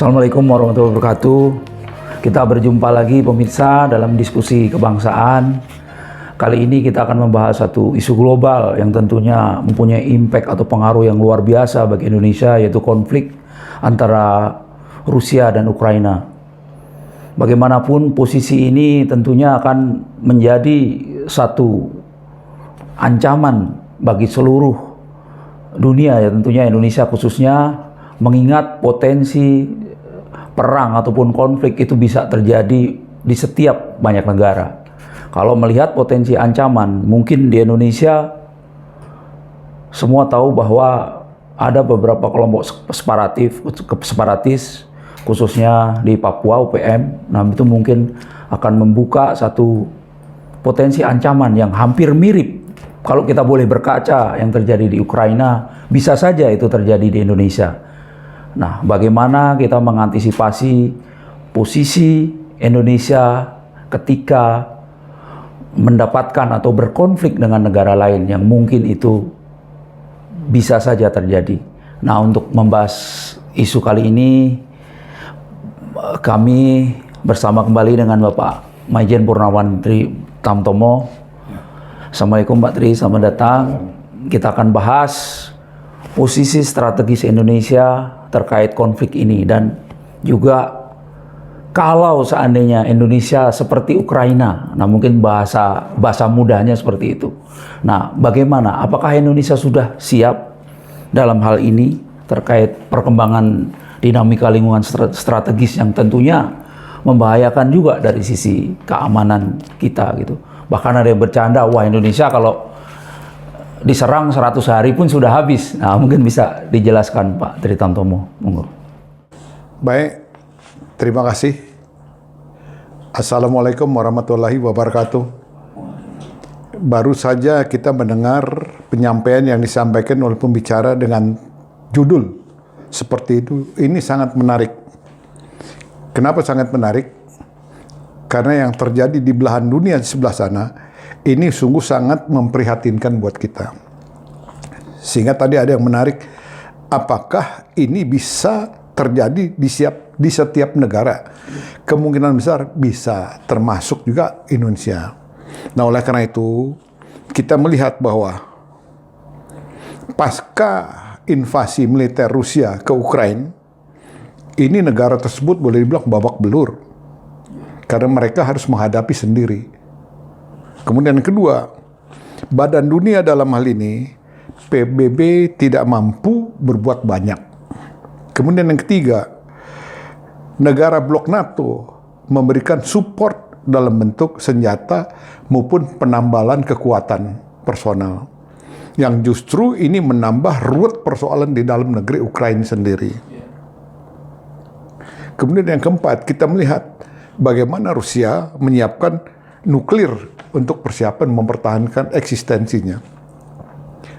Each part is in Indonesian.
Assalamualaikum warahmatullahi wabarakatuh. Kita berjumpa lagi pemirsa dalam diskusi kebangsaan. Kali ini kita akan membahas satu isu global yang tentunya mempunyai impact atau pengaruh yang luar biasa bagi Indonesia, yaitu konflik antara Rusia dan Ukraina. Bagaimanapun posisi ini tentunya akan menjadi satu ancaman bagi seluruh dunia, ya tentunya Indonesia khususnya, mengingat potensi perang ataupun konflik itu bisa terjadi di setiap banyak negara. Kalau melihat potensi ancaman, mungkin di Indonesia semua tahu bahwa ada beberapa kelompok separatis, khususnya di Papua, UPM. Nah, itu mungkin akan membuka satu potensi ancaman yang hampir mirip. Kalau kita boleh berkaca yang terjadi di Ukraina, bisa saja itu terjadi di Indonesia. Nah, bagaimana kita mengantisipasi posisi Indonesia ketika mendapatkan atau berkonflik dengan negara lain yang mungkin itu bisa saja terjadi. Nah, untuk membahas isu kali ini, kami bersama kembali dengan Bapak Maijen Purnawan Tri Tamtomo. Assalamualaikum Pak Tri, selamat datang. Kita akan bahas posisi strategis Indonesia terkait konflik ini, dan juga kalau seandainya Indonesia seperti Ukraina, nah mungkin bahasa mudahnya seperti itu. Nah, bagaimana? Apakah Indonesia sudah siap dalam hal ini terkait perkembangan dinamika lingkungan strategis yang tentunya membahayakan juga dari sisi keamanan kita gitu. Bahkan ada yang bercanda, wah Indonesia kalau diserang 100 hari pun sudah habis. Nah, mungkin bisa dijelaskan Pak Tri Tamtomo. Monggo. Baik, terima kasih. Assalamualaikum warahmatullahi wabarakatuh. Baru saja kita mendengar penyampaian yang disampaikan oleh pembicara dengan judul seperti itu. Ini sangat menarik. Kenapa sangat menarik? Karena yang terjadi di belahan dunia di sebelah sana, ini sungguh sangat memprihatinkan buat kita. Sehingga tadi ada yang menarik, apakah ini bisa terjadi di setiap negara? Kemungkinan besar bisa, termasuk juga Indonesia. Nah, oleh karena itu, kita melihat bahwa pasca invasi militer Rusia ke Ukraina, ini negara tersebut boleh dibilang babak belur. Karena mereka harus menghadapi sendiri. Kemudian yang kedua, Badan Dunia dalam hal ini, PBB tidak mampu berbuat banyak. Kemudian yang ketiga, negara blok NATO memberikan support dalam bentuk senjata maupun penambalan kekuatan personal. Yang justru ini menambah ruwet persoalan di dalam negeri Ukraina sendiri. Kemudian yang keempat, kita melihat bagaimana Rusia menyiapkan nuklir untuk persiapan mempertahankan eksistensinya.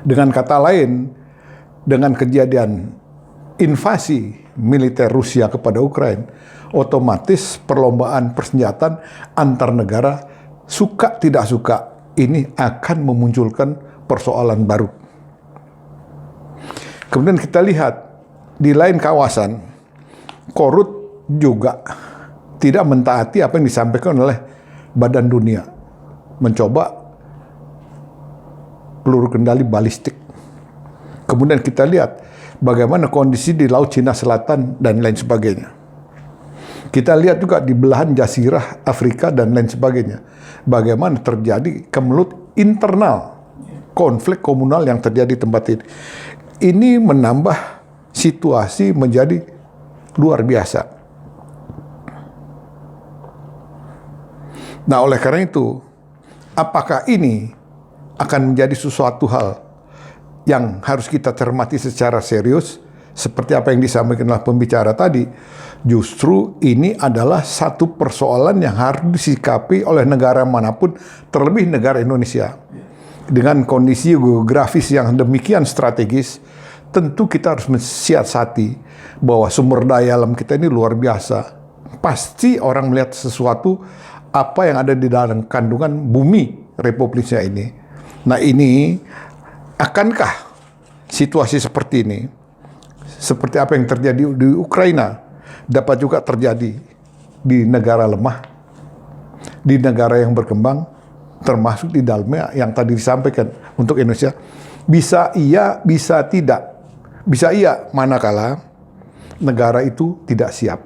Dengan kata lain, dengan kejadian invasi militer Rusia kepada Ukraina, otomatis perlombaan persenjataan antar negara, suka tidak suka, ini akan memunculkan persoalan baru. Kemudian kita lihat di lain kawasan, Korut juga tidak mentaati apa yang disampaikan oleh Badan Dunia, mencoba peluru kendali balistik. Kemudian kita lihat bagaimana kondisi di Laut Cina Selatan dan lain sebagainya. Kita lihat juga di belahan Jazirah Afrika dan lain sebagainya. Bagaimana terjadi kemelut internal, konflik komunal yang terjadi di tempat ini. Ini menambah situasi menjadi luar biasa. Nah, oleh karena itu, apakah ini akan menjadi sesuatu hal yang harus kita cermati secara serius, seperti apa yang disampaikan oleh pembicara tadi? Justru ini adalah satu persoalan yang harus disikapi oleh negara manapun, terlebih negara Indonesia. Dengan kondisi geografis yang demikian strategis, tentu kita harus mensiasati bahwa sumber daya alam kita ini luar biasa. Pasti orang melihat sesuatu apa yang ada di dalam kandungan bumi Republik Indonesia ini. Nah, ini akankah situasi seperti ini, seperti apa yang terjadi di Ukraina, dapat juga terjadi di negara lemah, di negara yang berkembang, termasuk di dalamnya yang tadi disampaikan untuk Indonesia. Bisa iya, bisa tidak. Bisa iya manakala negara itu tidak siap.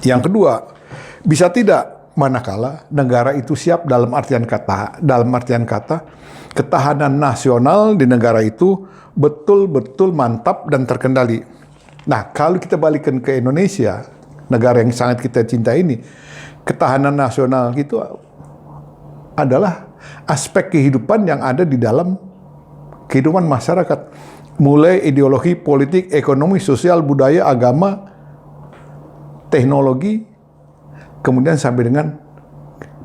Yang kedua, bisa tidak manakala negara itu siap dalam artian kata ketahanan nasional di negara itu betul-betul mantap dan terkendali. Nah, kalau kita balikkan ke Indonesia, negara yang sangat kita cintai ini, ketahanan nasional itu adalah aspek kehidupan yang ada di dalam kehidupan masyarakat. Mulai ideologi, politik, ekonomi, sosial, budaya, agama, teknologi, kemudian sampai dengan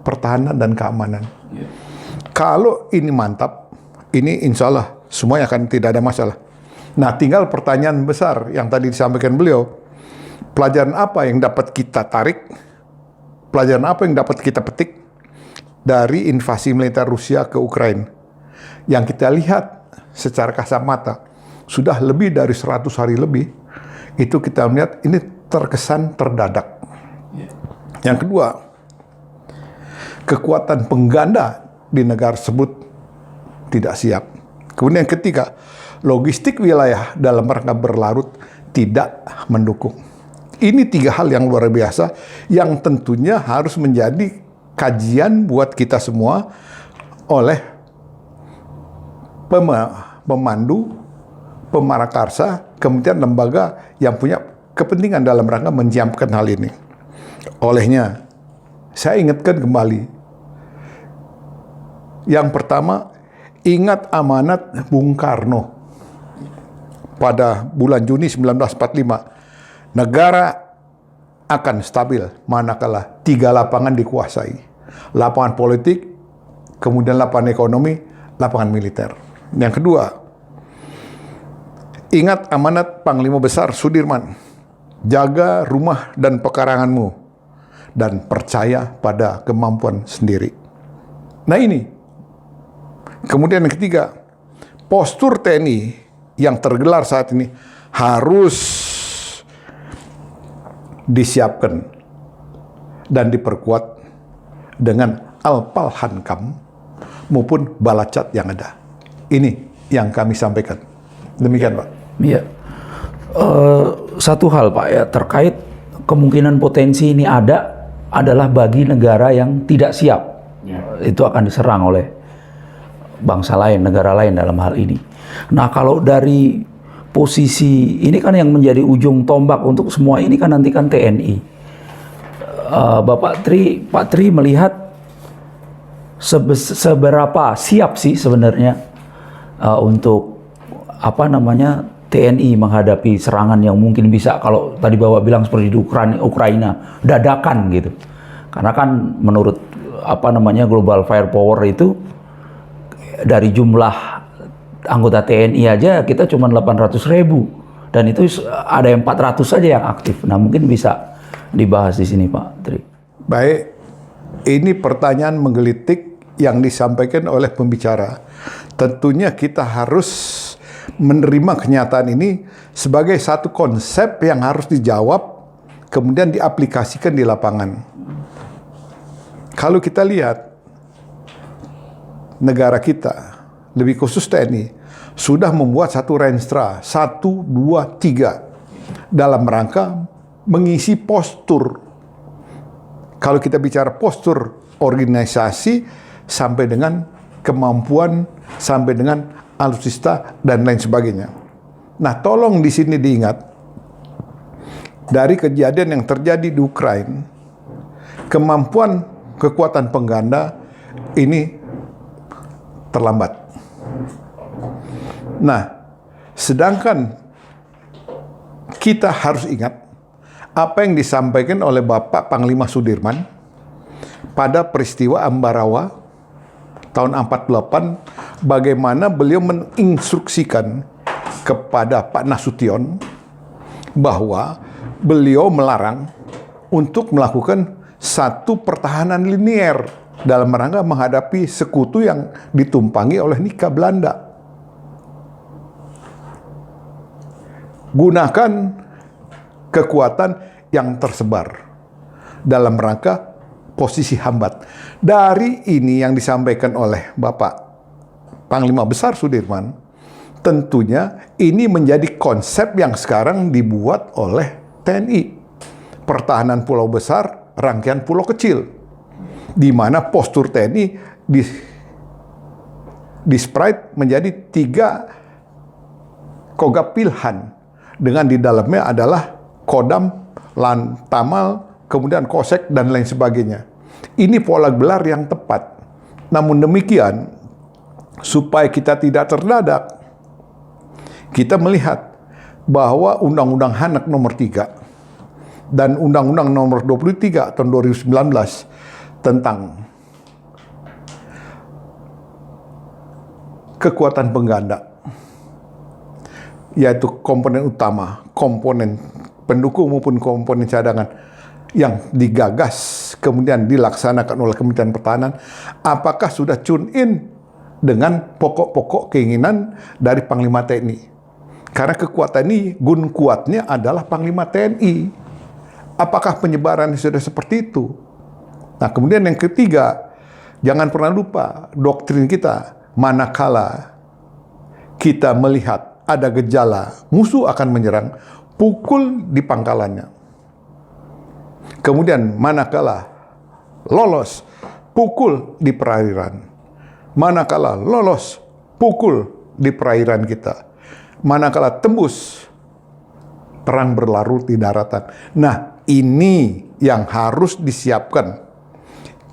pertahanan dan keamanan. Kalau ini mantap, ini insya Allah semuanya akan tidak ada masalah. Nah, tinggal pertanyaan besar yang tadi disampaikan beliau. Pelajaran apa yang dapat kita tarik? Pelajaran apa yang dapat kita petik dari invasi militer Rusia ke Ukraina? Yang kita lihat secara kasat mata, sudah lebih dari 100 hari lebih, itu kita melihat ini terkesan terdadak. Yang kedua, kekuatan pengganda di negara tersebut tidak siap. Kemudian yang ketiga, logistik wilayah dalam rangka berlarut tidak mendukung. Ini 3 hal yang luar biasa yang tentunya harus menjadi kajian buat kita semua oleh pemandu, pemarakarsa, kemudian lembaga yang punya kepentingan dalam rangka menyiapkan hal ini. Olehnya, saya ingatkan kembali. Yang pertama, ingat amanat Bung Karno pada bulan Juni 1945. Negara akan stabil manakala 3 lapangan dikuasai. Lapangan politik, kemudian lapangan ekonomi, lapangan militer. Yang kedua, ingat amanat Panglima Besar Sudirman. Jaga rumah dan pekaranganmu dan percaya pada kemampuan sendiri. Nah ini. Kemudian yang ketiga, postur TNI yang tergelar saat ini harus disiapkan dan diperkuat dengan Alpal Hankam maupun Balacat yang ada. Ini yang kami sampaikan. Demikian, Pak. Iya. Satu hal, Pak, ya, terkait kemungkinan potensi ini adalah bagi negara yang tidak siap. Itu akan diserang oleh bangsa lain, negara lain dalam hal ini. Nah, kalau dari posisi ini kan yang menjadi ujung tombak untuk semua ini kan nanti kan TNI. Pak Tri melihat seberapa siap sih sebenarnya untuk TNI menghadapi serangan yang mungkin bisa, kalau tadi Bapak bilang seperti di Ukraina dadakan gitu. Karena kan menurut global firepower itu dari jumlah anggota TNI aja kita cuma 800.000 dan itu ada yang 400 saja yang aktif. Nah, mungkin bisa dibahas di sini, Pak Tri. Baik, ini pertanyaan menggelitik yang disampaikan oleh pembicara. Tentunya kita harus menerima kenyataan ini sebagai satu konsep yang harus dijawab, kemudian diaplikasikan di lapangan. Kalau kita lihat, negara kita, lebih khusus TNI, sudah membuat satu renstra 1, 2, 3 dalam rangka mengisi postur. Kalau kita bicara postur organisasi sampai dengan kemampuan, sampai dengan alutsista dan lain sebagainya. Nah, tolong di sini diingat dari kejadian yang terjadi di Ukraina, kemampuan kekuatan pengganda ini terlambat. Nah, sedangkan kita harus ingat apa yang disampaikan oleh Bapak Panglima Sudirman pada peristiwa Ambarawa tahun 48, bagaimana beliau menginstruksikan kepada Pak Nasution bahwa beliau melarang untuk melakukan satu pertahanan linier dalam rangka menghadapi sekutu yang ditumpangi oleh Nika Belanda. Gunakan kekuatan yang tersebar dalam rangka posisi hambat. Dari ini yang disampaikan oleh Bapak Panglima Besar Sudirman, tentunya ini menjadi konsep yang sekarang dibuat oleh TNI. Pertahanan pulau besar, rangkaian pulau kecil. Di mana postur TNI di sprite menjadi 3 kogab pilhan. Dengan di dalamnya adalah Kodam, Lantamal, kemudian Kosek, dan lain sebagainya. Ini pola gelar yang tepat. Namun demikian, supaya kita tidak terdadak, kita melihat bahwa Undang-Undang Hanak nomor 3 dan Undang-Undang nomor 23 tahun 2019 tentang kekuatan pengganda, yaitu komponen utama, komponen pendukung maupun komponen cadangan yang digagas kemudian dilaksanakan oleh Kementerian Pertahanan, apakah sudah tune in dengan pokok-pokok keinginan dari Panglima TNI? Karena kekuatan ini, gun kuatnya adalah Panglima TNI. Apakah penyebaran sudah seperti itu? Nah, kemudian yang ketiga, jangan pernah lupa doktrin kita, manakala kita melihat ada gejala musuh akan menyerang, pukul di pangkalannya. Kemudian manakala lolos, pukul di perairan. Manakala lolos, pukul di perairan kita. Manakala tembus, perang berlarut di daratan. Nah, ini yang harus disiapkan.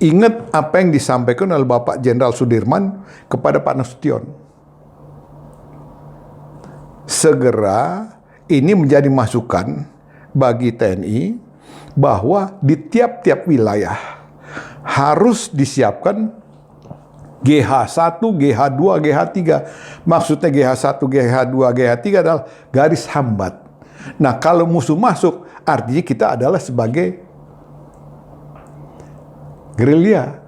Ingat apa yang disampaikan oleh Bapak Jenderal Sudirman kepada Pak Nasution. Segera ini menjadi masukan bagi TNI bahwa di tiap-tiap wilayah harus disiapkan GH1, GH2, GH3. Maksudnya GH1, GH2, GH3 adalah garis hambat. Nah, kalau musuh masuk, artinya kita adalah sebagai gerilya.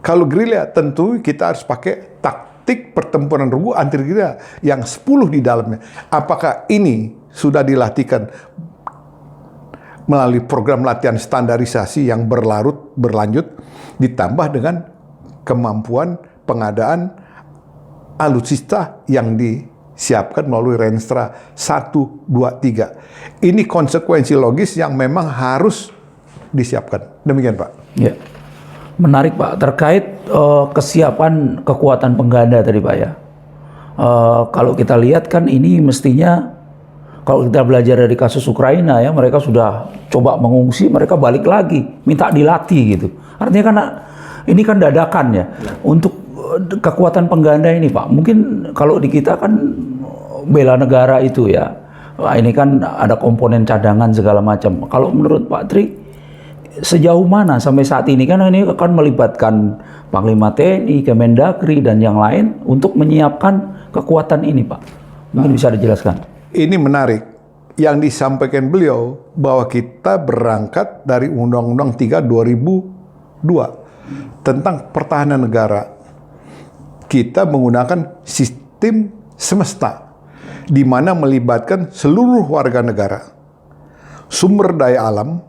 Kalau gerilya, tentu kita harus pakai taktik pertempuran regu anti gerilya yang 10 di dalamnya. Apakah ini sudah dilatihkan melalui program latihan standarisasi yang berlanjut, ditambah dengan kemampuan pengadaan alutsista yang disiapkan melalui Renstra 1, 2, 3. Ini konsekuensi logis yang memang harus disiapkan. Demikian, Pak. Ya. Menarik, Pak, terkait kesiapan kekuatan pengganda tadi, Pak, ya. Kalau kita lihat kan ini mestinya, kalau kita belajar dari kasus Ukraina ya, mereka sudah coba mengungsi, mereka balik lagi, minta dilatih gitu. Artinya kan ini kan dadakan ya. Untuk kekuatan pengganda ini, Pak, mungkin kalau di kita kan bela negara itu ya, wah, ini kan ada komponen cadangan segala macam. Kalau menurut Pak Tri, sejauh mana sampai saat ini, kan ini akan melibatkan Panglima TNI, Kemendagri, dan yang lain untuk menyiapkan kekuatan ini, Pak. Mungkin bisa dijelaskan. Ini menarik yang disampaikan beliau bahwa kita berangkat dari Undang-Undang 3 2002 tentang pertahanan negara. Kita menggunakan sistem semesta di mana melibatkan seluruh warga negara, sumber daya alam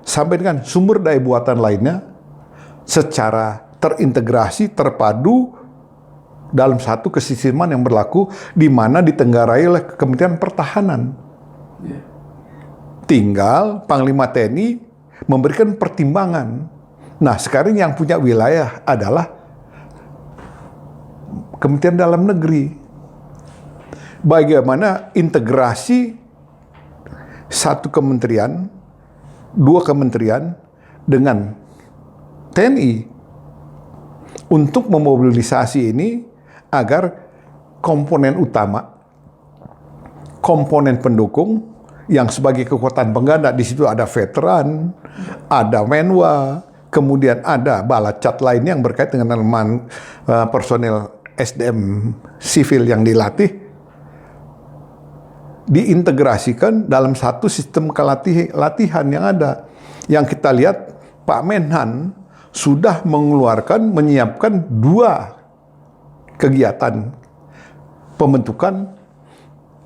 sampai dengan sumber daya buatan lainnya secara terintegrasi, terpadu dalam satu keseimbangan yang berlaku, di mana ditenggarai oleh Kementerian Pertahanan. Tinggal Panglima TNI memberikan pertimbangan. Nah, sekarang yang punya wilayah adalah Kementerian Dalam Negeri. Bagaimana integrasi satu kementerian, 2 kementerian dengan TNI untuk memobilisasi ini agar komponen utama, komponen pendukung yang sebagai kekuatan pengganda, di situ ada veteran, ada menwa, kemudian ada balacat lainnya yang berkait dengan personel SDM sivil yang dilatih, diintegrasikan dalam satu sistem latihan yang ada. Yang kita lihat Pak Menhan sudah menyiapkan 2 kegiatan pembentukan.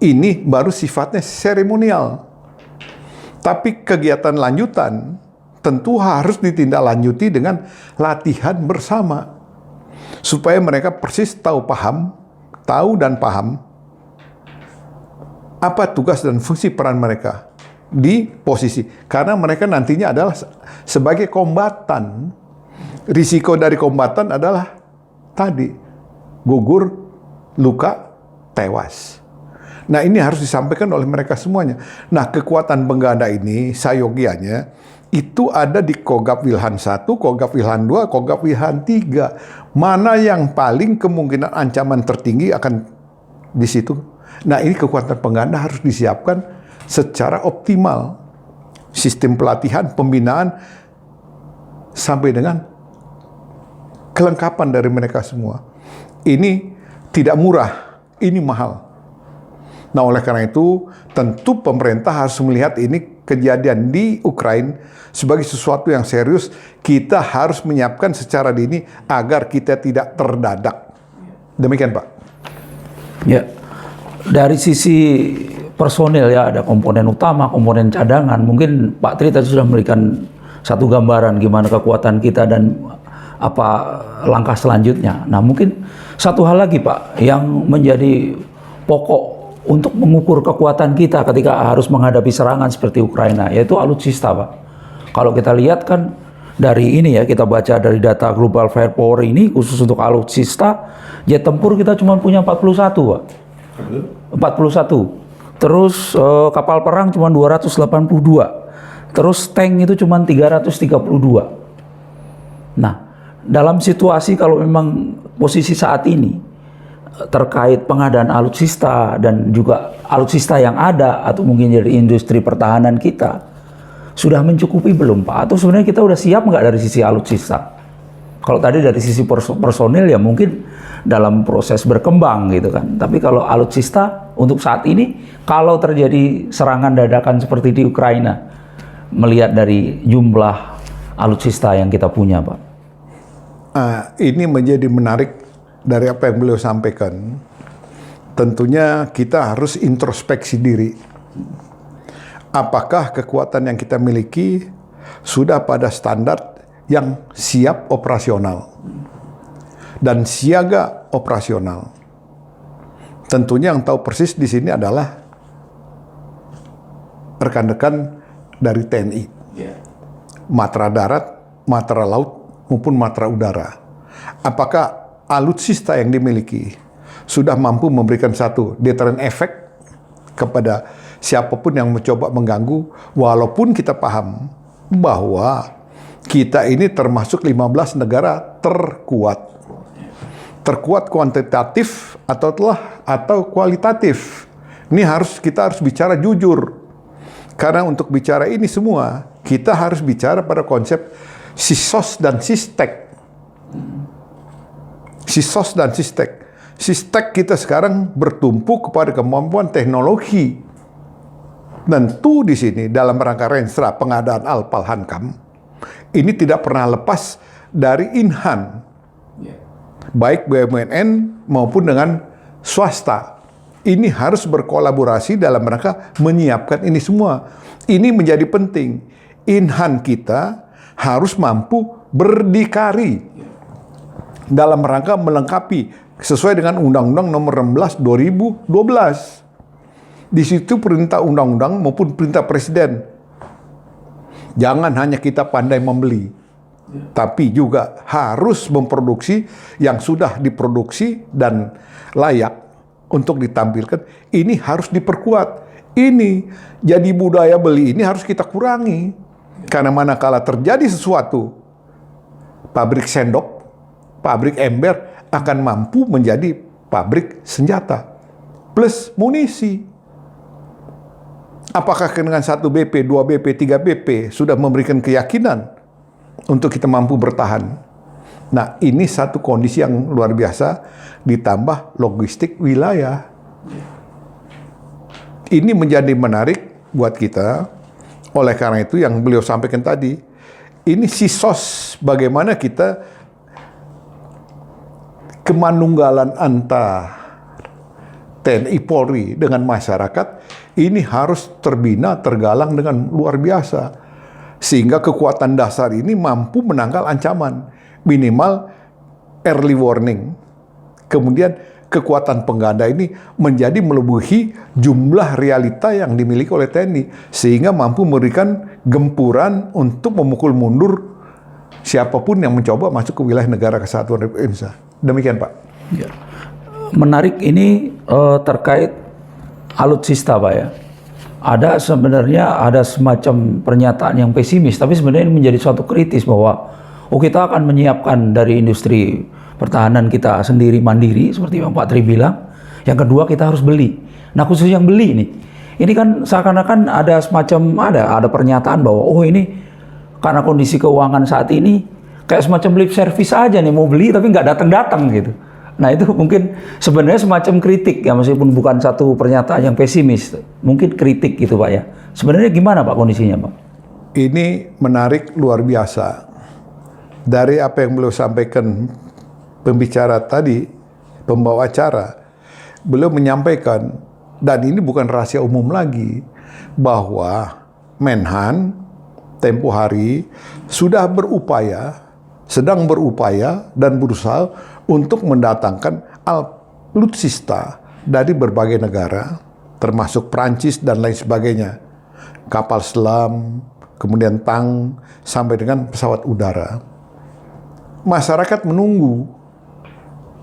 Ini baru sifatnya seremonial. Tapi kegiatan lanjutan tentu harus ditindaklanjuti dengan latihan bersama. Supaya mereka persis tahu dan paham apa tugas dan fungsi peran mereka di posisi. Karena mereka nantinya adalah sebagai kombatan. Risiko dari kombatan adalah tadi, gugur, luka, tewas. Nah, ini harus disampaikan oleh mereka semuanya. Nah, kekuatan pengganda ini, sayogianya, itu ada di Kogab Wilhan 1, Kogab Wilhan 2, Kogab Wilhan 3. Mana yang paling kemungkinan ancaman tertinggi akan di situ. Nah, ini kekuatan pengganda harus disiapkan secara optimal. Sistem pelatihan, pembinaan, sampai dengan kelengkapan dari mereka semua. Ini tidak murah, ini mahal. Nah, oleh karena itu, tentu pemerintah harus melihat ini kejadian di Ukraina sebagai sesuatu yang serius. Kita harus menyiapkan secara dini agar kita tidak terdadak. Demikian, Pak. Ya, dari sisi personil ya, ada komponen utama, komponen cadangan. Mungkin Pak Tri tadi sudah memberikan satu gambaran gimana kekuatan kita dan apa langkah selanjutnya. Nah, mungkin satu hal lagi, Pak, yang menjadi pokok untuk mengukur kekuatan kita ketika harus menghadapi serangan seperti Ukraina, yaitu alutsista, Pak. Kalau kita lihat kan dari ini ya, kita baca dari data Global Firepower ini, khusus untuk alutsista, jet tempur kita cuma punya 41, Pak. 41. Terus kapal perang cuma 282. Terus tank itu cuma 332. Nah, dalam situasi kalau memang posisi saat ini, terkait pengadaan alutsista dan juga alutsista yang ada atau mungkin dari industri pertahanan kita sudah mencukupi belum, Pak? Atau sebenarnya kita udah siap nggak dari sisi alutsista? Kalau tadi dari sisi personil ya mungkin dalam proses berkembang gitu kan. Tapi kalau alutsista untuk saat ini, kalau terjadi serangan dadakan seperti di Ukraina, melihat dari jumlah alutsista yang kita punya, Pak. Ini menjadi menarik dari apa yang beliau sampaikan. Tentunya kita harus introspeksi diri. Apakah kekuatan yang kita miliki sudah pada standar yang siap operasional dan siaga operasional? Tentunya yang tahu persis di sini adalah rekan-rekan dari TNI, Matra Darat, Matra Laut maupun Matra Udara. Apakah alutsista yang dimiliki sudah mampu memberikan satu deterrent effect kepada siapapun yang mencoba mengganggu, walaupun kita paham bahwa kita ini termasuk 15 negara terkuat kuantitatif atau kualitatif. Ini kita harus bicara jujur, karena untuk bicara ini semua kita harus bicara pada konsep sisos dan sistek. Sisos dan sistek. Sistek kita sekarang bertumpu kepada kemampuan teknologi. Dan tuh di sini dalam rangka Renstra pengadaan Alpal Hankam ini tidak pernah lepas dari Inhan, baik BUMN maupun dengan swasta. Ini harus berkolaborasi dalam rangka menyiapkan ini semua. Ini menjadi penting. Inhan kita harus mampu berdikari dalam rangka melengkapi sesuai dengan Undang-Undang Nomor 16 2012. Di situ perintah undang-undang maupun perintah presiden. Jangan hanya kita pandai membeli, tapi juga harus memproduksi yang sudah diproduksi dan layak untuk ditampilkan. Ini harus diperkuat. Ini jadi budaya beli ini harus kita kurangi. Karena manakala terjadi sesuatu, pabrik sendok, pabrik ember akan mampu menjadi pabrik senjata plus munisi. Apakah dengan 1 BP, 2 BP, 3 BP sudah memberikan keyakinan untuk kita mampu bertahan? Nah, ini satu kondisi yang luar biasa ditambah logistik wilayah. Ini menjadi menarik buat kita. Oleh karena itu yang beliau sampaikan tadi, ini sisos bagaimana kita kemanunggalan antar TNI Polri dengan masyarakat ini harus terbina, tergalang dengan luar biasa. Sehingga kekuatan dasar ini mampu menangkal ancaman. Minimal early warning. Kemudian kekuatan pengganda ini menjadi melebihi jumlah realita yang dimiliki oleh TNI. Sehingga mampu memberikan gempuran untuk memukul mundur siapapun yang mencoba masuk ke wilayah negara kesatuan Republik Indonesia. Demikian, Pak. Ya. Menarik ini terkait alutsista, Pak ya. Ada semacam pernyataan yang pesimis, tapi sebenarnya ini menjadi suatu kritis bahwa kita akan menyiapkan dari industri pertahanan kita sendiri mandiri seperti yang Pak Tri bilang. Yang kedua kita harus beli. Nah khusus yang beli ini kan seakan-akan ada semacam ada pernyataan bahwa ini karena kondisi keuangan saat ini kayak semacam lip service aja nih, mau beli tapi nggak datang-datang gitu. Nah itu mungkin sebenarnya semacam kritik ya, meskipun bukan satu pernyataan yang pesimis, mungkin kritik gitu Pak ya. Sebenarnya gimana Pak kondisinya Pak? Ini menarik luar biasa. Dari apa yang beliau sampaikan pembicara tadi, pembawa acara, beliau menyampaikan, dan ini bukan rahasia umum lagi, bahwa Menhan tempo hari sudah sedang berupaya dan berusaha untuk mendatangkan alutsista dari berbagai negara, termasuk Prancis dan lain sebagainya. Kapal selam, kemudian tank, sampai dengan pesawat udara. Masyarakat menunggu.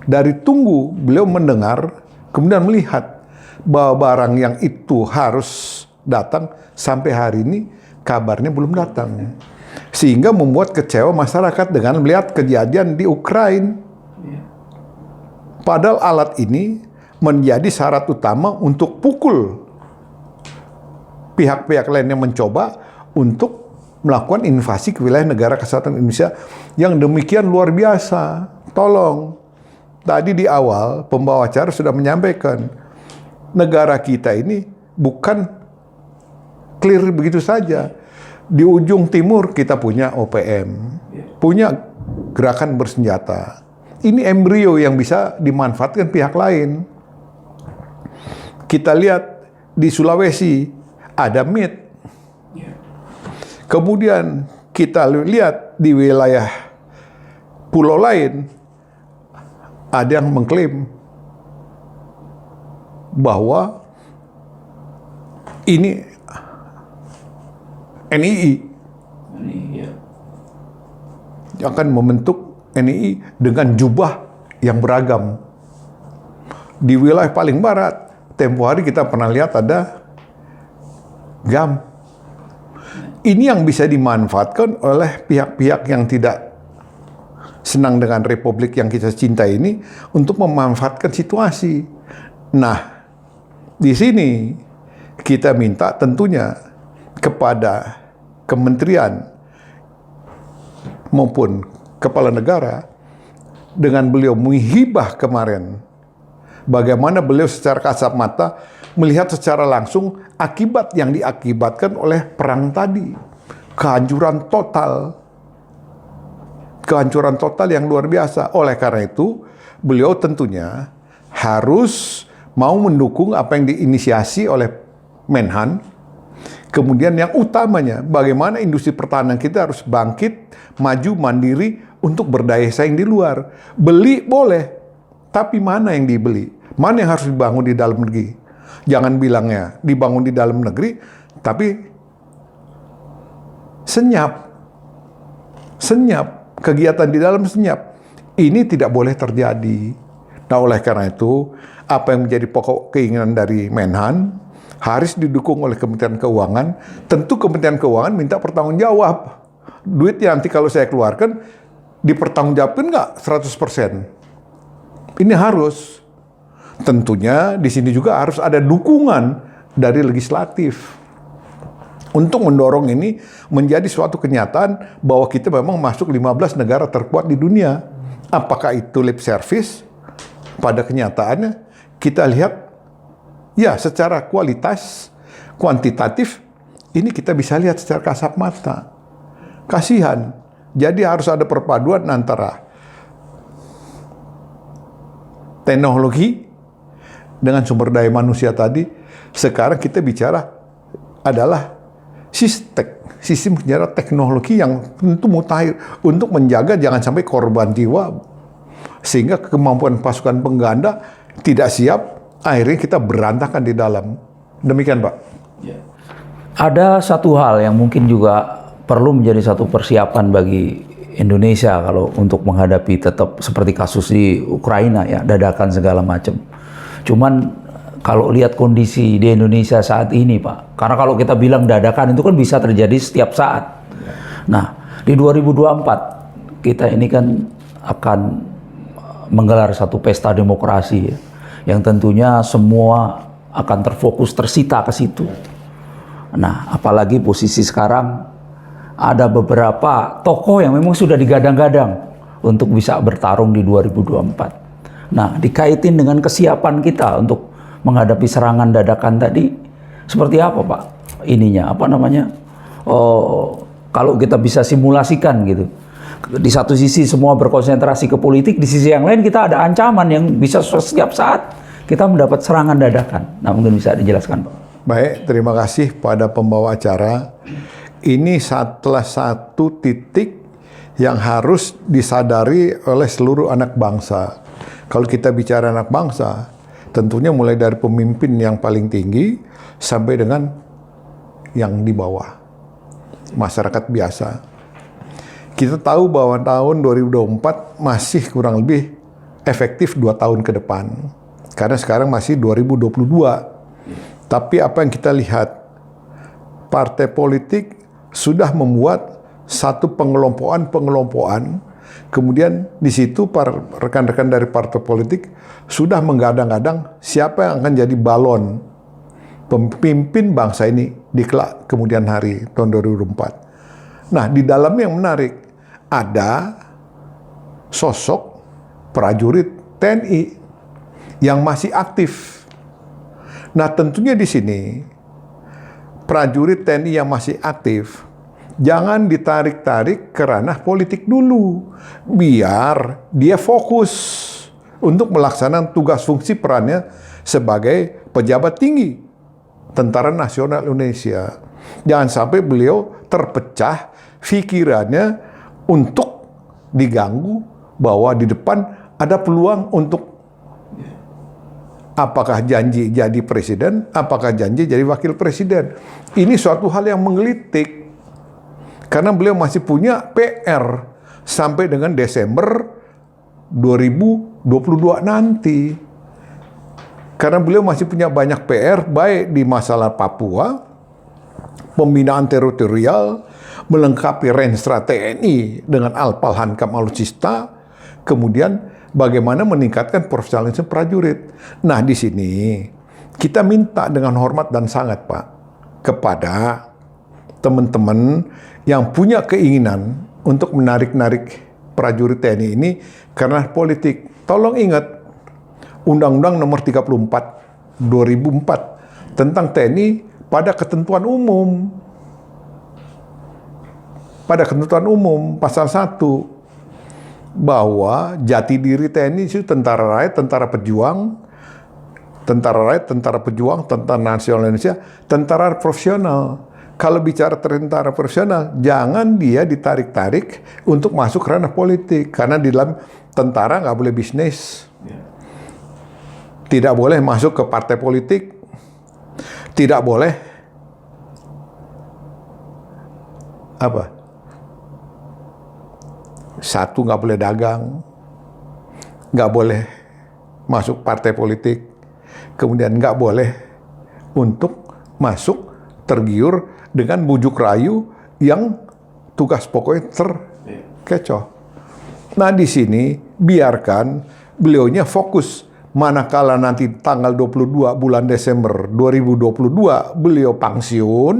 Dari tunggu, beliau mendengar, kemudian melihat bahwa barang yang itu harus datang, sampai hari ini kabarnya belum datang. Sehingga membuat kecewa masyarakat dengan melihat kejadian di Ukraina. Padahal alat ini menjadi syarat utama untuk pukul pihak-pihak lain yang mencoba untuk melakukan invasi ke wilayah negara kesatuan Indonesia yang demikian luar biasa. Tolong, tadi di awal pembawa acara sudah menyampaikan, negara kita ini bukan clear begitu saja. Di ujung timur kita punya OPM, punya gerakan bersenjata. Ini embrio yang bisa dimanfaatkan pihak lain. Kita lihat di Sulawesi ada MIT. Kemudian kita lihat di wilayah pulau lain ada yang mengklaim bahwa ini NII yang akan membentuk NII dengan jubah yang beragam. Di wilayah paling barat, tempo hari kita pernah lihat ada GAM. Ini yang bisa dimanfaatkan oleh pihak-pihak yang tidak senang dengan republik yang kita cintai ini untuk memanfaatkan situasi. Nah, di sini kita minta tentunya kepada kementerian maupun kepala negara, dengan beliau menghibah kemarin, bagaimana beliau secara kasat mata melihat secara langsung akibat yang diakibatkan oleh perang tadi. Kehancuran total yang luar biasa. Oleh karena itu, beliau tentunya harus mau mendukung apa yang diinisiasi oleh Menhan. Kemudian yang utamanya, bagaimana industri pertahanan kita harus bangkit, maju, mandiri untuk berdaya saing di luar. Beli boleh, tapi mana yang dibeli? Mana yang harus dibangun di dalam negeri? Jangan bilangnya dibangun di dalam negeri, tapi senyap, kegiatan di dalam senyap. Ini tidak boleh terjadi. Nah, oleh karena itu, apa yang menjadi pokok keinginan dari Menhan harus didukung oleh Kementerian Keuangan. Tentu Kementerian Keuangan minta pertanggungjawab. Duitnya nanti kalau saya keluarkan, dipertanggungjawabkan nggak 100%? Ini harus. Tentunya di sini juga harus ada dukungan dari legislatif untuk mendorong ini menjadi suatu kenyataan bahwa kita memang masuk 15 negara terkuat di dunia. Apakah itu lip service? Pada kenyataannya kita lihat ya secara kualitas, kuantitatif ini kita bisa lihat secara kasat mata. Kasihan. Jadi harus ada perpaduan antara teknologi dengan sumber daya manusia tadi. Sekarang kita bicara adalah sistem sejarah teknologi yang tentu mutakhir untuk menjaga jangan sampai korban jiwa, sehingga kemampuan pasukan pengganda tidak siap, akhirnya kita berantakan di dalam. Demikian, Pak. Ada satu hal yang mungkin juga perlu menjadi satu persiapan bagi Indonesia kalau untuk menghadapi tetap seperti kasus di Ukraina ya, dadakan segala macam. Cuman kalau lihat kondisi di Indonesia saat ini, Pak, karena kalau kita bilang dadakan itu kan bisa terjadi setiap saat. Nah, di 2024 kita ini kan akan menggelar satu pesta demokrasi ya, yang tentunya semua akan terfokus tersita ke situ. Nah, apalagi posisi sekarang ada beberapa tokoh yang memang sudah digadang-gadang untuk bisa bertarung di 2024. Nah, dikaitin dengan kesiapan kita untuk menghadapi serangan dadakan tadi, seperti apa, Pak? Ininya, apa namanya? Kalau kita bisa simulasikan gitu. Di satu sisi semua berkonsentrasi ke politik, di sisi yang lain kita ada ancaman yang bisa setiap saat kita mendapat serangan dadakan. Nah, mungkin bisa dijelaskan, Pak. Baik, terima kasih pada pembawa acara. Ini salah satu titik yang harus disadari oleh seluruh anak bangsa. Kalau kita bicara anak bangsa, tentunya mulai dari pemimpin yang paling tinggi sampai dengan yang di bawah, masyarakat biasa. Kita tahu bahwa tahun 2024 masih kurang lebih efektif 2 tahun ke depan. Karena sekarang masih 2022. Tapi apa yang kita lihat, partai politik sudah membuat satu pengelompokan, kemudian di situ para rekan-rekan dari partai politik sudah menggadang-gadang siapa yang akan jadi balon pemimpin bangsa ini di kelak kemudian hari tahun 2024. Nah, di dalamnya yang menarik ada sosok prajurit TNI yang masih aktif. Nah, tentunya di sini prajurit TNI yang masih aktif jangan ditarik-tarik ke ranah politik dulu, biar dia fokus untuk melaksanakan tugas fungsi perannya sebagai pejabat tinggi Tentara Nasional Indonesia. Jangan sampai beliau terpecah pikirannya untuk diganggu bahwa di depan ada peluang untuk apakah janji jadi presiden, apakah janji jadi wakil presiden. Ini suatu hal yang menggelitik. Karena beliau masih punya PR sampai dengan Desember 2022 nanti. Karena beliau masih punya banyak PR, baik di masalah Papua, pembinaan teritorial, melengkapi Renstra TNI dengan Alpal Hankam Alutsista, kemudian bagaimana meningkatkan profesionalisme prajurit. Nah, di sini kita minta dengan hormat dan sangat, Pak, kepada teman-teman yang punya keinginan untuk menarik-narik prajurit TNI ini karena politik. Tolong ingat Undang-Undang Nomor 34 2004 tentang TNI pada ketentuan umum. Pada ketentuan umum pasal 1 bahwa jati diri TNI itu tentara rakyat, tentara pejuang, tentara rakyat, tentara pejuang, tentara nasional Indonesia, tentara profesional. Kalau bicara tentara profesional, jangan dia ditarik-tarik untuk masuk ranah politik. Karena di dalam tentara nggak boleh bisnis. Tidak boleh masuk ke partai politik. Tidak boleh satu, nggak boleh dagang. Nggak boleh masuk partai politik. Kemudian nggak boleh untuk masuk tergiur dengan bujuk rayu yang tugas pokoknya terkecoh. Nah, di sini biarkan beliaunya fokus. Manakala nanti tanggal 22 bulan Desember 2022 beliau pensiun,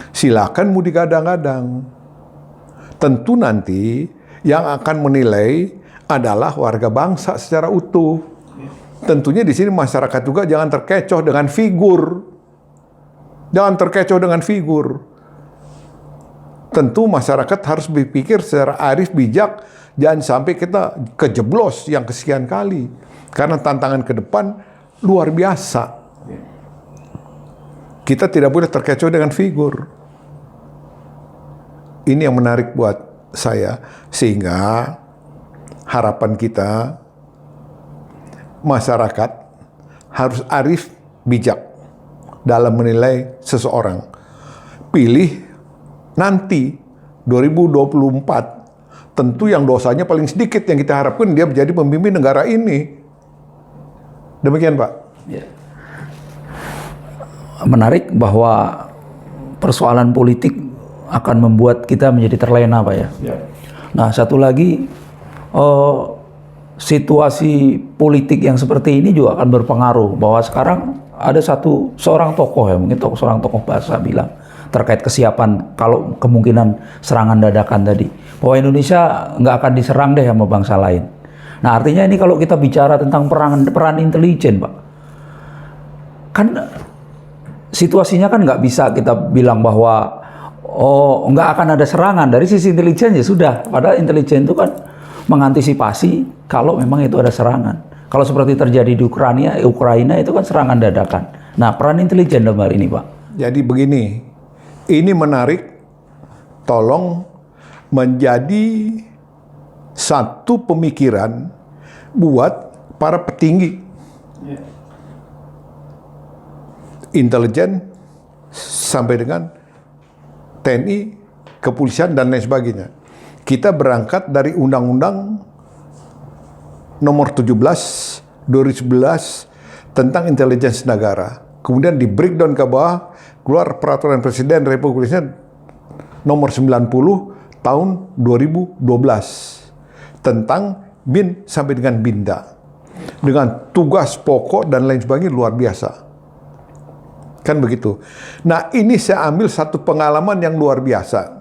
silakan mau digadang-gadang. Tentu nanti yang akan menilai adalah warga bangsa secara utuh. Tentunya di sini masyarakat juga jangan terkecoh dengan figur. Jangan terkecoh dengan figur. Tentu masyarakat harus berpikir secara arif bijak, jangan sampai kita kejeblos yang kesekian kali. Karena tantangan ke depan luar biasa. Kita tidak boleh terkecoh dengan figur. Ini yang menarik buat saya, sehingga harapan kita masyarakat harus arif bijak dalam menilai seseorang. Pilih nanti 2024, tentu yang dosanya paling sedikit yang kita harapkan dia menjadi pemimpin negara ini. Demikian, Pak. Ya. Menarik bahwa persoalan politik akan membuat kita menjadi terlena, Pak ya. Ya. Nah, satu lagi, situasi politik yang seperti ini juga akan berpengaruh bahwa sekarang ada seorang tokoh ya, mungkin seorang tokoh bahasa bilang terkait kesiapan kalau kemungkinan serangan dadakan tadi, bahwa Indonesia nggak akan diserang deh sama bangsa lain. Nah, artinya ini kalau kita bicara tentang peran intelijen, Pak, kan situasinya kan nggak bisa kita bilang bahwa nggak akan ada serangan dari sisi intelijen ya sudah. Padahal intelijen itu kan mengantisipasi kalau memang itu ada serangan. Kalau seperti terjadi di Ukraina itu kan serangan dadakan. Nah, peran intelijen dalam hal ini, Pak. Jadi begini, ini menarik, tolong menjadi satu pemikiran buat para petinggi intelijen sampai dengan TNI, kepolisian, dan lain sebagainya. Kita berangkat dari Undang-Undang nomor 17 2011 tentang intelijen negara. Kemudian di breakdown ke bawah, keluar peraturan Presiden Republik Indonesia nomor 90 tahun 2012 tentang BIN sampai dengan BINDA. Dengan tugas pokok dan lain sebagainya luar biasa. Kan begitu. Nah, ini saya ambil satu pengalaman yang luar biasa.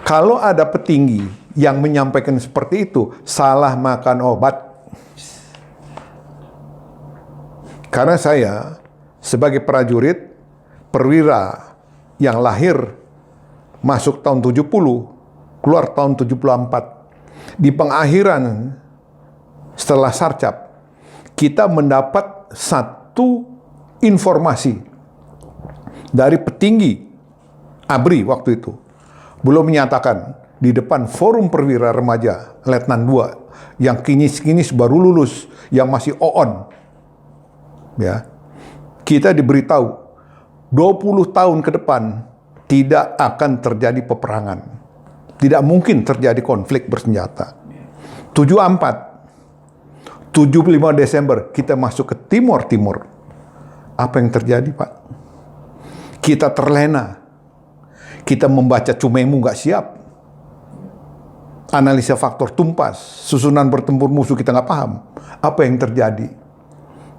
Kalau ada petinggi yang menyampaikan seperti itu, salah makan obat. Karena saya sebagai prajurit perwira yang lahir masuk tahun 70, keluar tahun 74. Di pengakhiran setelah sarcap, kita mendapat satu informasi dari petinggi ABRI waktu itu. Belum menyatakan di depan forum perwira remaja Letnan 2 yang kinis-kinis baru lulus, yang masih on. Ya. Kita diberitahu 20 tahun ke depan tidak akan terjadi peperangan. Tidak mungkin terjadi konflik bersenjata. 74, 75 Desember kita masuk ke Timur. Apa yang terjadi, Pak? Kita terlena. Kita membaca cumemu nggak siap. Analisa faktor tumpas, susunan bertempur musuh kita nggak paham. Apa yang terjadi?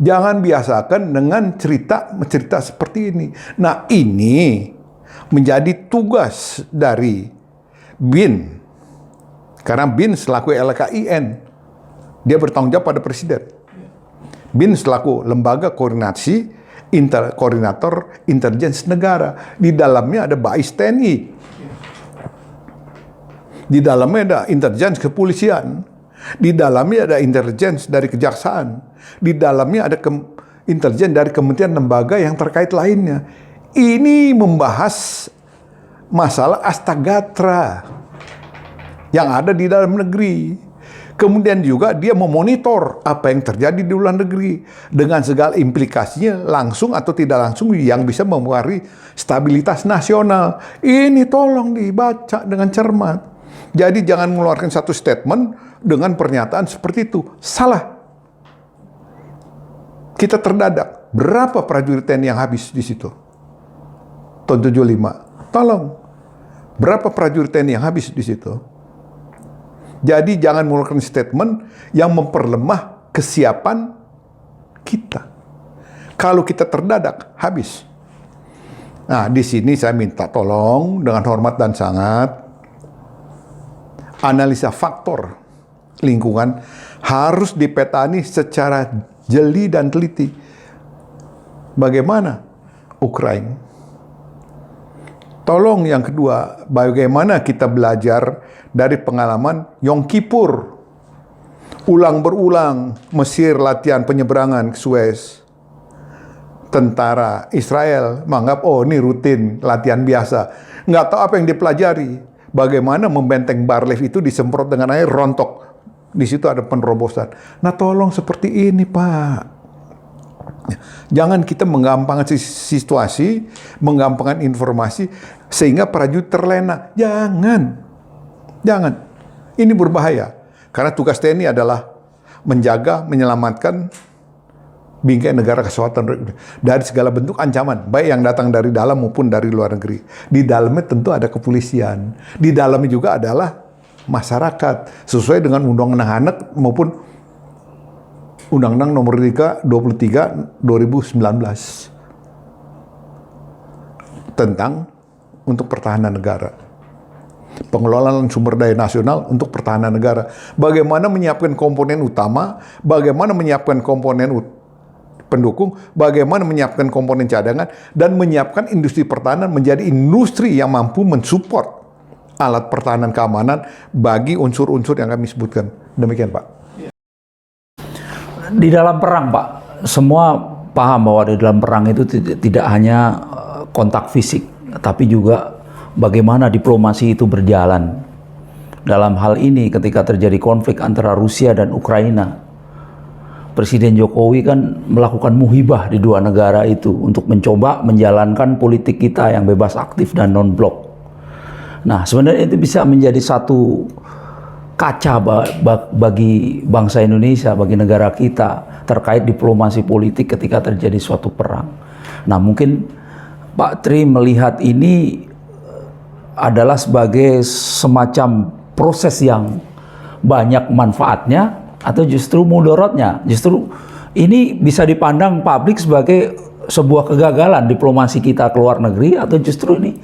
Jangan biasakan dengan cerita seperti ini. Nah, ini menjadi tugas dari BIN. Karena BIN selaku LKIN, dia bertanggung jawab pada Presiden. BIN selaku lembaga koordinasi koordinator intelijen negara. Di dalamnya ada BAIS TNI. Di dalamnya ada intelijen kepolisian. Di dalamnya ada intelijen dari kejaksaan. Di dalamnya ada intelijen dari kementerian lembaga yang terkait lainnya. Ini membahas masalah Astagatra yang ada di dalam negeri. Kemudian juga dia memonitor apa yang terjadi di luar negeri dengan segala implikasinya langsung atau tidak langsung yang bisa mempengaruhi stabilitas nasional. Ini tolong dibaca dengan cermat. Jadi jangan mengeluarkan satu statement dengan pernyataan seperti itu. Salah. Kita terdadak. Berapa prajurit TNI yang habis di situ? Tahun 75. Tolong. Berapa prajurit TNI yang habis di situ? Jadi jangan mengeluarkan statement yang memperlemah kesiapan kita. Kalau kita terdadak, habis. Nah, di sini saya minta tolong dengan hormat dan sangat, analisa faktor lingkungan harus dipetani secara jeli dan teliti. Bagaimana Ukraina? Tolong yang kedua, bagaimana kita belajar dari pengalaman Yom Kippur. Ulang berulang Mesir latihan penyeberangan ke Suez. Tentara Israel menganggap, oh ini rutin, latihan biasa. Nggak tahu apa yang dipelajari. Bagaimana membenteng Barlev itu disemprot dengan air, rontok. Di situ ada penerobosan. Nah tolong seperti ini Pak. Jangan kita menggampangkan situasi, menggampangkan informasi, sehingga prajurit terlena. Jangan. Ini berbahaya. Karena tugas TNI adalah menjaga, menyelamatkan bingkai negara kesatuan dari segala bentuk ancaman, baik yang datang dari dalam maupun dari luar negeri. Di dalamnya tentu ada kepolisian. Di dalamnya juga adalah masyarakat, sesuai dengan Undang-Undang Anak maupun Undang-Undang Nomor 23 2019 tentang untuk pertahanan negara. Pengelolaan sumber daya nasional untuk pertahanan negara. Bagaimana menyiapkan komponen utama, bagaimana menyiapkan komponen pendukung, bagaimana menyiapkan komponen cadangan, dan menyiapkan industri pertahanan menjadi industri yang mampu mensupport alat pertahanan keamanan bagi unsur-unsur yang kami sebutkan. Demikian Pak. Di dalam perang Pak, semua paham bahwa di dalam perang itu tidak hanya kontak fisik, tapi juga bagaimana diplomasi itu berjalan. Dalam hal ini ketika terjadi konflik antara Rusia dan Ukraina, Presiden Jokowi kan melakukan muhibah di dua negara itu untuk mencoba menjalankan politik kita yang bebas aktif dan non-blok. Nah, sebenarnya itu bisa menjadi satu kaca bagi bangsa Indonesia, bagi negara kita terkait diplomasi politik ketika terjadi suatu perang. Nah, mungkin Pak Tri melihat ini adalah sebagai semacam proses yang banyak manfaatnya atau justru mudorotnya. Justru ini bisa dipandang publik sebagai sebuah kegagalan diplomasi kita ke luar negeri, atau justru ini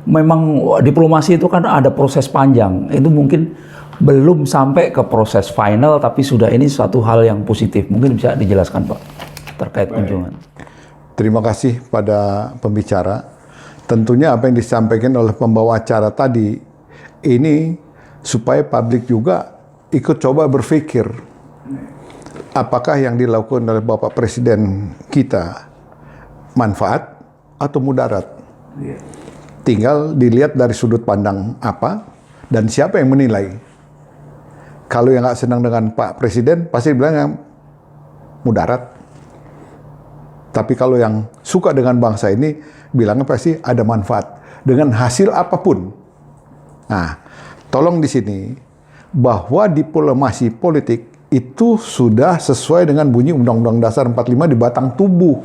memang diplomasi itu kan ada proses panjang. Itu mungkin belum sampai ke proses final, tapi sudah ini suatu hal yang positif. Mungkin bisa dijelaskan Pak terkait kunjungan. Terima kasih pada pembicara. Tentunya apa yang disampaikan oleh pembawa acara tadi ini supaya publik juga ikut coba berpikir apakah yang dilakukan oleh Bapak Presiden kita manfaat atau mudarat. Tinggal dilihat dari sudut pandang apa dan siapa yang menilai. Kalau yang nggak senang dengan Pak Presiden pasti bilang yang mudarat. Tapi kalau yang suka dengan bangsa ini bilangnya pasti ada manfaat dengan hasil apapun. Nah, tolong di sini bahwa diplomasi politik itu sudah sesuai dengan bunyi Undang-Undang Dasar 45 di batang tubuh.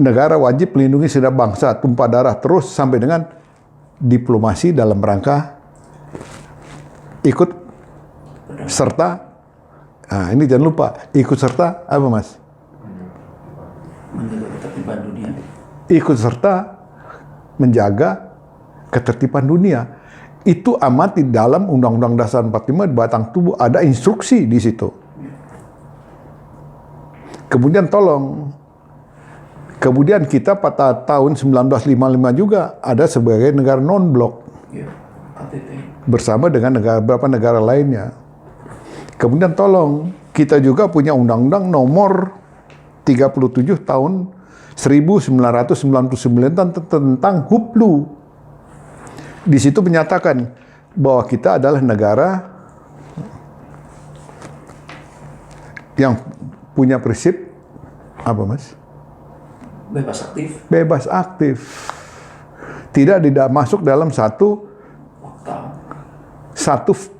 Negara wajib melindungi segenap bangsa, tumpah darah, terus sampai dengan diplomasi dalam rangka ikut serta. Nah, ini jangan lupa ikut serta apa Mas? Menjaga ketertiban dunia. Ikut serta menjaga ketertiban dunia. Itu amat di dalam Undang-Undang Dasar 45 di batang tubuh ada instruksi di situ. Kemudian kemudian kita pada tahun 1955 juga ada sebagai negara non-blok bersama dengan beberapa negara lainnya. Kemudian kita juga punya Undang-Undang Nomor 37 tahun 1999 tentang HUPLU. Di situ menyatakan bahwa kita adalah negara yang punya prinsip apa Mas? Bebas aktif. Bebas aktif. Tidak masuk dalam satu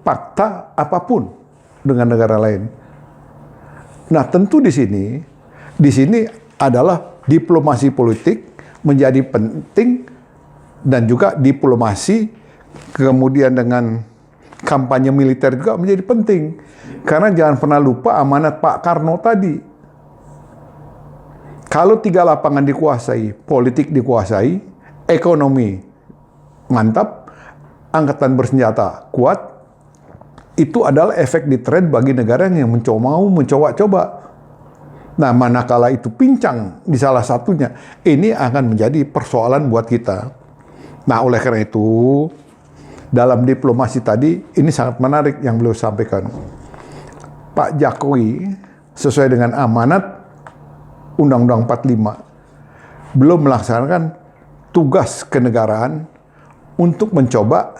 fakta apapun dengan negara lain. Nah, tentu di sini adalah diplomasi politik menjadi penting dan juga diplomasi kemudian dengan kampanye militer juga menjadi penting. Karena jangan pernah lupa amanat Pak Karno tadi. Kalau 3 lapangan dikuasai, politik dikuasai, ekonomi mantap, angkatan bersenjata kuat, itu adalah efek deterrent bagi negara yang mau mencoba-coba. Nah, manakala itu pincang di salah satunya, ini akan menjadi persoalan buat kita. Nah, oleh karena itu, dalam diplomasi tadi, ini sangat menarik yang beliau sampaikan. Pak Jokowi sesuai dengan amanat Undang-Undang 45 belum melaksanakan tugas kenegaraan untuk mencoba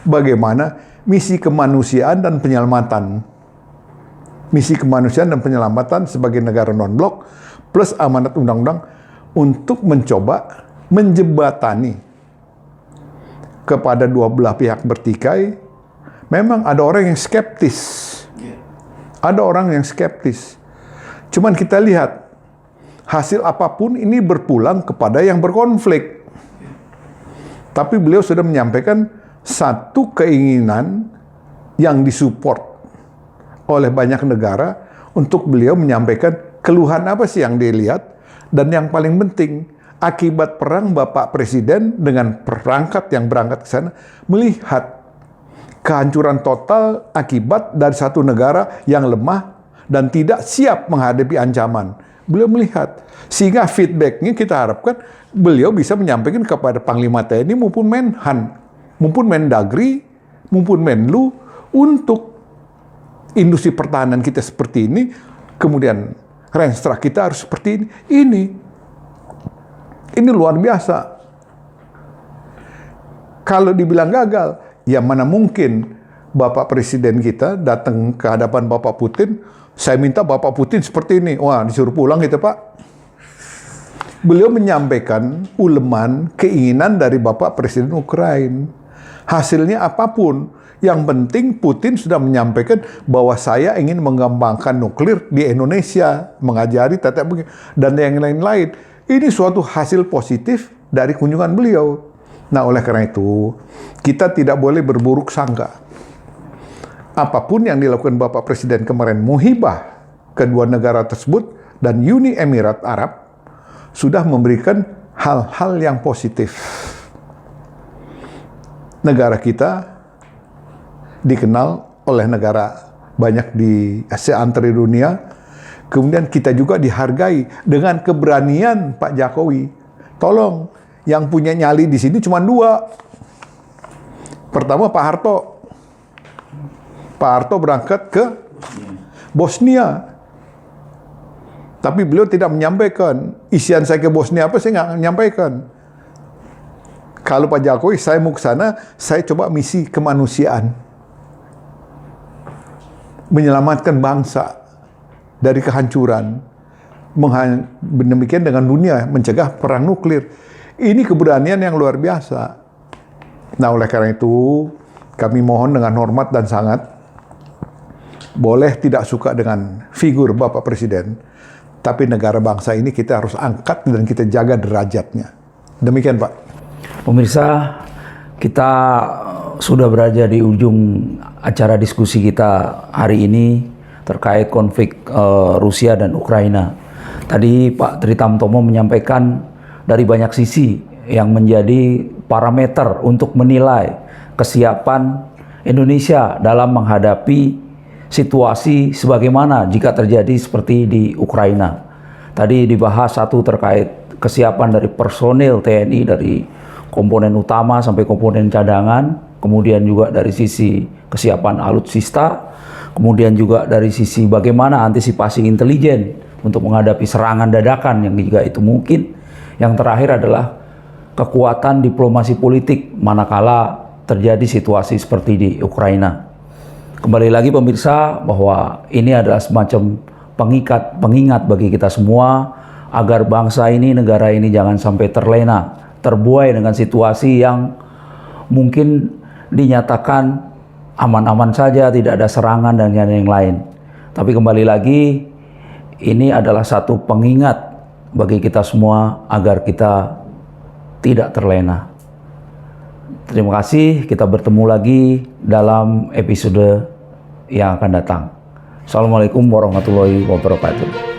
bagaimana misi kemanusiaan dan penyelamatan. Misi kemanusiaan dan penyelamatan sebagai negara non-blok plus amanat undang-undang untuk mencoba menjembatani kepada dua belah pihak bertikai. Memang ada orang yang skeptis. Ada orang yang skeptis. Cuman kita lihat hasil apapun ini berpulang kepada yang berkonflik. Tapi beliau sudah menyampaikan satu keinginan yang disupport oleh banyak negara untuk beliau menyampaikan keluhan apa sih yang dilihat, dan yang paling penting akibat perang Bapak Presiden dengan perangkat yang berangkat ke sana melihat kehancuran total akibat dari satu negara yang lemah dan tidak siap menghadapi ancaman. Beliau melihat, sehingga feedbacknya kita harapkan beliau bisa menyampaikan kepada Panglima TNI maupun Menhan, maupun Mendagri, maupun Menlu, untuk industri pertahanan kita seperti ini, kemudian Renstra kita harus seperti ini. Ini luar biasa. Kalau dibilang gagal, ya mana mungkin Bapak Presiden kita datang ke hadapan Bapak Putin, saya minta Bapak Putin seperti ini. Wah, disuruh pulang gitu, Pak. Beliau menyampaikan uleman keinginan dari Bapak Presiden Ukraina. Hasilnya apapun, yang penting Putin sudah menyampaikan bahwa saya ingin mengembangkan nuklir di Indonesia, mengajari tata begini, dan yang lain-lain. Ini suatu hasil positif dari kunjungan beliau. Nah, oleh karena itu, kita tidak boleh berburuk sangka. Apapun yang dilakukan Bapak Presiden kemarin muhibah kedua negara tersebut dan Uni Emirat Arab sudah memberikan hal-hal yang positif. Negara kita dikenal oleh negara banyak di seantero dunia. Kemudian kita juga dihargai dengan keberanian Pak Jokowi. Tolong, yang punya nyali di sini cuma dua. Pertama Pak Harto. Pak Harto berangkat ke Bosnia. Tapi beliau tidak menyampaikan isian saya ke Bosnia apa, saya nggak menyampaikan. Kalau Pak Jokowi, saya mau ke sana, saya coba misi kemanusiaan. Menyelamatkan bangsa dari kehancuran. Demikian dengan dunia, mencegah perang nuklir. Ini keberanian yang luar biasa. Nah, oleh karena itu, kami mohon dengan hormat dan sangat, boleh tidak suka dengan figur Bapak Presiden, tapi negara bangsa ini kita harus angkat dan kita jaga derajatnya. Demikian, Pak. Pemirsa, kita sudah berada di ujung acara diskusi kita hari ini terkait konflik Rusia dan Ukraina. Tadi Pak Tritamtomo menyampaikan dari banyak sisi yang menjadi parameter untuk menilai kesiapan Indonesia dalam menghadapi situasi sebagaimana jika terjadi seperti di Ukraina. Tadi dibahas satu terkait kesiapan dari personil TNI dari komponen utama sampai komponen cadangan, kemudian juga dari sisi kesiapan alutsista, kemudian juga dari sisi bagaimana antisipasi intelijen untuk menghadapi serangan dadakan yang juga itu mungkin. Yang terakhir adalah kekuatan diplomasi politik manakala terjadi situasi seperti di Ukraina. Kembali lagi pemirsa, bahwa ini adalah semacam pengingat bagi kita semua agar bangsa ini, negara ini jangan sampai terlena, terbuai dengan situasi yang mungkin dinyatakan aman-aman saja, tidak ada serangan dan yang lain. Tapi kembali lagi, ini adalah satu pengingat bagi kita semua agar kita tidak terlena. Terima kasih, kita bertemu lagi dalam episode yang akan datang. Assalamualaikum warahmatullahi wabarakatuh.